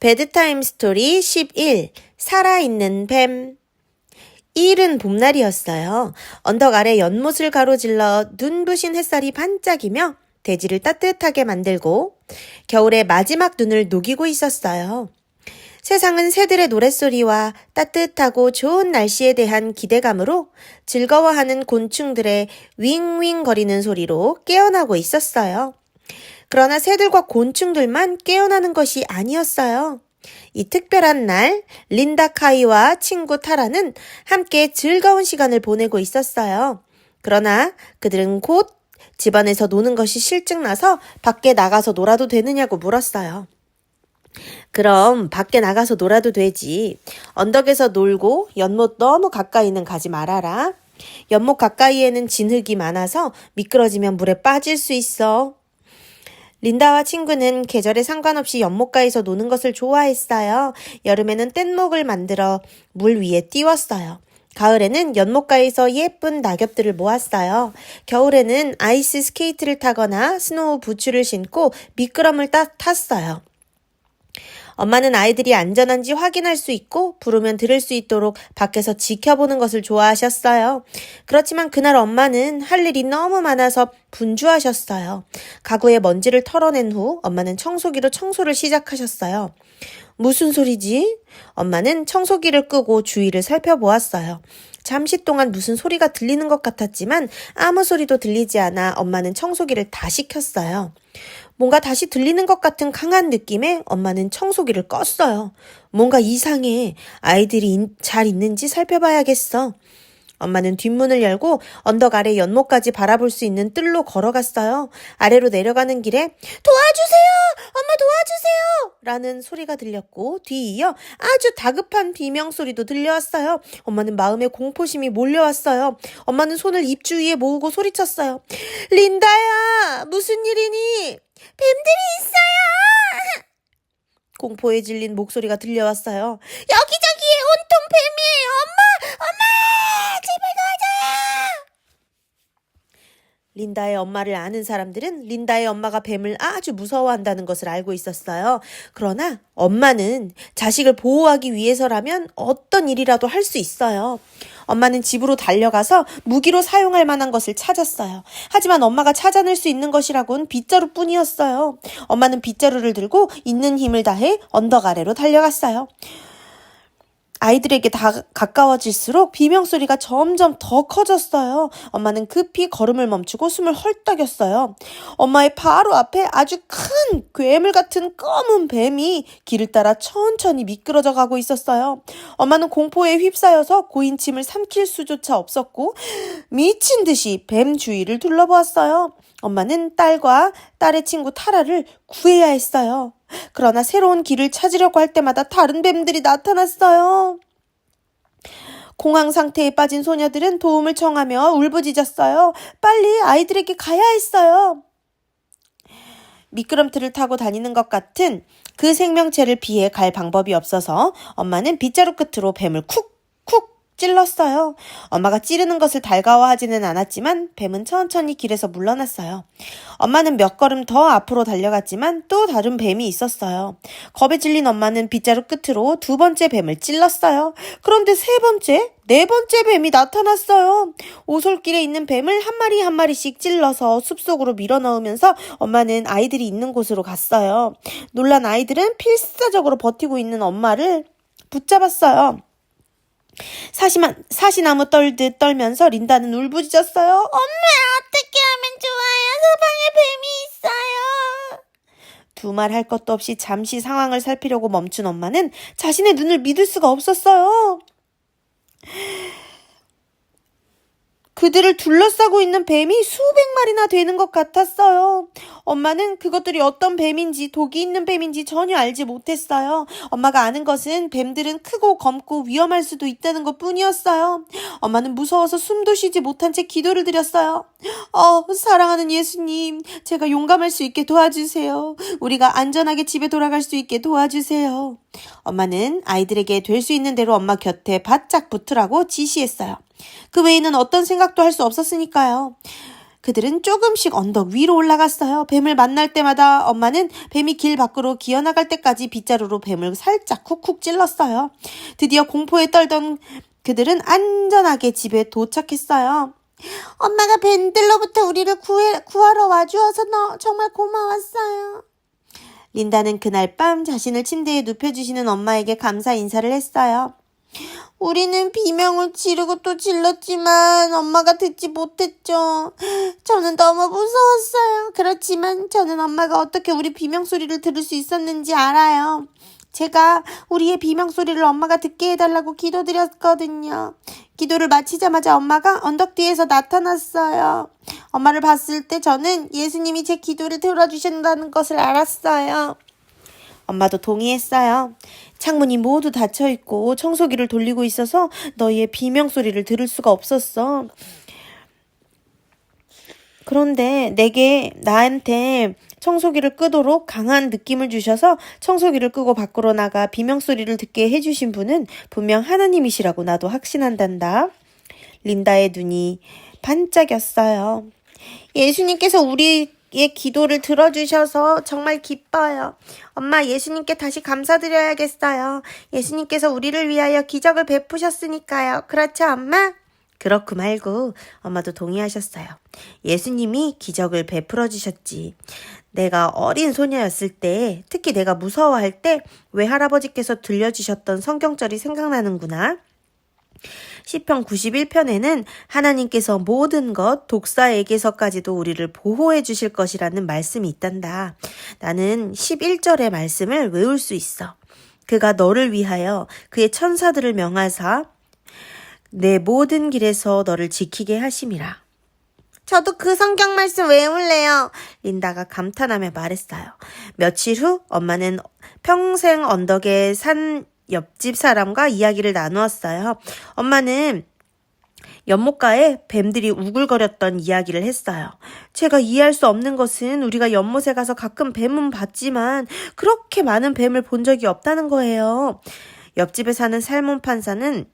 베드타임 스토리 11. 살아있는 뱀. 이른 봄날이었어요. 언덕 아래 연못을 가로질러 눈부신 햇살이 반짝이며 대지를 따뜻하게 만들고 겨울의 마지막 눈을 녹이고 있었어요. 세상은 새들의 노랫소리와 따뜻하고 좋은 날씨에 대한 기대감으로 즐거워하는 곤충들의 윙윙 거리는 소리로 깨어나고 있었어요. 그러나 새들과 곤충들만 깨어나는 것이 아니었어요. 이 특별한 날, 린다 카이와 친구 타라는 함께 즐거운 시간을 보내고 있었어요. 그러나 그들은 곧 집안에서 노는 것이 실증나서 밖에 나가서 놀아도 되느냐고 물었어요. 그럼 밖에 나가서 놀아도 되지. 언덕에서 놀고 연못 너무 가까이는 가지 말아라. 연못 가까이에는 진흙이 많아서 미끄러지면 물에 빠질 수 있어. 린다와 친구는 계절에 상관없이 연못가에서 노는 것을 좋아했어요. 여름에는 뗏목을 만들어 물 위에 띄웠어요. 가을에는 연못가에서 예쁜 낙엽들을 모았어요. 겨울에는 아이스 스케이트를 타거나 스노우 부츠를 신고 미끄럼을 탔어요. 엄마는 아이들이 안전한지 확인할 수 있고 부르면 들을 수 있도록 밖에서 지켜보는 것을 좋아하셨어요. 그렇지만 그날 엄마는 할 일이 너무 많아서 분주하셨어요. 가구에 먼지를 털어낸 후 엄마는 청소기로 청소를 시작하셨어요. 무슨 소리지? 엄마는 청소기를 끄고 주위를 살펴보았어요. 잠시 동안 무슨 소리가 들리는 것 같았지만 아무 소리도 들리지 않아 엄마는 청소기를 다시 켰어요. 뭔가 다시 들리는 것 같은 강한 느낌에 엄마는 청소기를 껐어요. 뭔가 이상해. 아이들이 잘 있는지 살펴봐야겠어. 엄마는 뒷문을 열고 언덕 아래 연못까지 바라볼 수 있는 뜰로 걸어갔어요. 아래로 내려가는 길에 도와주세요! 엄마 도와주세요! 라는 소리가 들렸고 뒤이어 아주 다급한 비명소리도 들려왔어요. 엄마는 마음에 공포심이 몰려왔어요. 엄마는 손을 입 주위에 모으고 소리쳤어요. 린다야! 무슨 일이니? 뱀들이 있어요! 공포에 질린 목소리가 들려왔어요. 여기저기에 온통 뱀이에요! 엄마! 제발 도와줘요! 린다의 엄마를 아는 사람들은 린다의 엄마가 뱀을 아주 무서워한다는 것을 알고 있었어요. 그러나 엄마는 자식을 보호하기 위해서라면 어떤 일이라도 할 수 있어요. 엄마는 집으로 달려가서 무기로 사용할 만한 것을 찾았어요. 하지만 엄마가 찾아낼 수 있는 것이라곤 빗자루뿐이었어요. 엄마는 빗자루를 들고 있는 힘을 다해 언덕 아래로 달려갔어요. 아이들에게 가까워질수록 비명소리가 점점 더 커졌어요. 엄마는 급히 걸음을 멈추고 숨을 헐떡였어요. 엄마의 바로 앞에 아주 큰 괴물 같은 검은 뱀이 길을 따라 천천히 미끄러져 가고 있었어요. 엄마는 공포에 휩싸여서 고인 침을 삼킬 수조차 없었고 미친 듯이 뱀 주위를 둘러보았어요. 엄마는 딸과 딸의 친구 타라를 구해야 했어요. 그러나 새로운 길을 찾으려고 할 때마다 다른 뱀들이 나타났어요. 공황 상태에 빠진 소녀들은 도움을 청하며 울부짖었어요. 빨리 아이들에게 가야 했어요. 미끄럼틀을 타고 다니는 것 같은 그 생명체를 피해 갈 방법이 없어서 엄마는 빗자루 끝으로 뱀을 쿡쿡 찔렀어요. 엄마가 찌르는 것을 달가워하지는 않았지만 뱀은 천천히 길에서 물러났어요. 엄마는 몇 걸음 더 앞으로 달려갔지만 또 다른 뱀이 있었어요. 겁에 질린 엄마는 빗자루 끝으로 두 번째 뱀을 찔렀어요. 그런데 세 번째, 네 번째 뱀이 나타났어요. 오솔길에 있는 뱀을 한 마리 한 마리씩 찔러서 숲속으로 밀어넣으면서 엄마는 아이들이 있는 곳으로 갔어요. 놀란 아이들은 필사적으로 버티고 있는 엄마를 붙잡았어요. 사시나무 떨듯 떨면서 린다는 울부짖었어요. 엄마, 어떻게 하면 좋아요? 사방에 뱀이 있어요. 두말 할 것도 없이 잠시 상황을 살피려고 멈춘 엄마는 자신의 눈을 믿을 수가 없었어요. 그들을 둘러싸고 있는 뱀이 수백 마리나 되는 것 같았어요. 엄마는 그것들이 어떤 뱀인지 독이 있는 뱀인지 전혀 알지 못했어요. 엄마가 아는 것은 뱀들은 크고 검고 위험할 수도 있다는 것뿐이었어요. 엄마는 무서워서 숨도 쉬지 못한 채 기도를 드렸어요. 사랑하는 예수님, 제가 용감할 수 있게 도와주세요. 우리가 안전하게 집에 돌아갈 수 있게 도와주세요. 엄마는 아이들에게 될 수 있는 대로 엄마 곁에 바짝 붙으라고 지시했어요. 그 외에는 어떤 생각도 할 수 없었으니까요. 그들은 조금씩 언덕 위로 올라갔어요. 뱀을 만날 때마다 엄마는 뱀이 길 밖으로 기어나갈 때까지 빗자루로 뱀을 살짝 쿡쿡 찔렀어요. 드디어 공포에 떨던 그들은 안전하게 집에 도착했어요. 엄마가 뱀들로부터 우리를 구하러 와주어서 정말 고마웠어요. 린다는 그날 밤 자신을 침대에 눕혀주시는 엄마에게 감사 인사를 했어요. 우리는 비명을 지르고 또 질렀지만 엄마가 듣지 못했죠. 저는 너무 무서웠어요. 그렇지만 저는 엄마가 어떻게 우리 비명 소리를 들을 수 있었는지 알아요. 제가 우리의 비명 소리를 엄마가 듣게 해달라고 기도드렸거든요. 기도를 마치자마자 엄마가 언덕 뒤에서 나타났어요. 엄마를 봤을 때 저는 예수님이 제 기도를 들어주신다는 것을 알았어요. 엄마도 동의했어요. 창문이 모두 닫혀있고 청소기를 돌리고 있어서 너희의 비명 소리를 들을 수가 없었어. 그런데 나한테 청소기를 끄도록 강한 느낌을 주셔서 청소기를 끄고 밖으로 나가 비명소리를 듣게 해주신 분은 분명 하나님이시라고 나도 확신한단다. 린다의 눈이 반짝였어요. 예수님께서 우리의 기도를 들어주셔서 정말 기뻐요. 엄마, 예수님께 다시 감사드려야겠어요. 예수님께서 우리를 위하여 기적을 베푸셨으니까요. 그렇죠, 엄마? 그렇고 말고 엄마도 동의하셨어요. 예수님이 기적을 베풀어 주셨지. 내가 어린 소녀였을 때, 특히 내가 무서워할 때 외할아버지께서 들려주셨던 성경절이 생각나는구나. 시편 91편에는 하나님께서 모든 것, 독사에게서까지도 우리를 보호해 주실 것이라는 말씀이 있단다. 나는 11절의 말씀을 외울 수 있어. 그가 너를 위하여 그의 천사들을 명하사 내 모든 길에서 너를 지키게 하심이라. 저도 그 성경 말씀 외울래요. 린다가 감탄하며 말했어요. 며칠 후 엄마는 평생 언덕에 산 옆집 사람과 이야기를 나누었어요. 엄마는 연못가에 뱀들이 우글거렸던 이야기를 했어요. 제가 이해할 수 없는 것은 우리가 연못에 가서 가끔 뱀은 봤지만 그렇게 많은 뱀을 본 적이 없다는 거예요. 옆집에 사는 살몬 판사는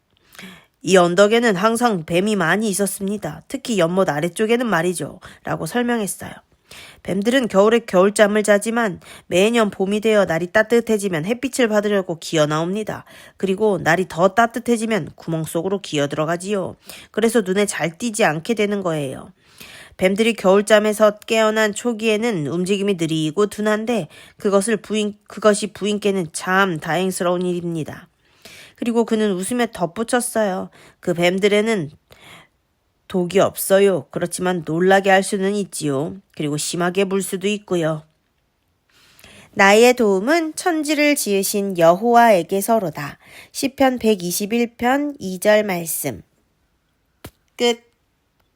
이 언덕에는 항상 뱀이 많이 있었습니다. 특히 연못 아래쪽에는 말이죠. 라고 설명했어요. 뱀들은 겨울에 겨울잠을 자지만 매년 봄이 되어 날이 따뜻해지면 햇빛을 받으려고 기어 나옵니다. 그리고 날이 더 따뜻해지면 구멍 속으로 기어 들어가지요. 그래서 눈에 잘 띄지 않게 되는 거예요. 뱀들이 겨울잠에서 깨어난 초기에는 움직임이 느리고 둔한데 그것이 부인께는 참 다행스러운 일입니다. 그리고 그는 웃으며 덧붙였어요. 그 뱀들에는 독이 없어요. 그렇지만 놀라게 할 수는 있지요. 그리고 심하게 물 수도 있고요. 나의 도움은 천지를 지으신 여호와에게서로다. 시편 121편 2절 말씀. 끝.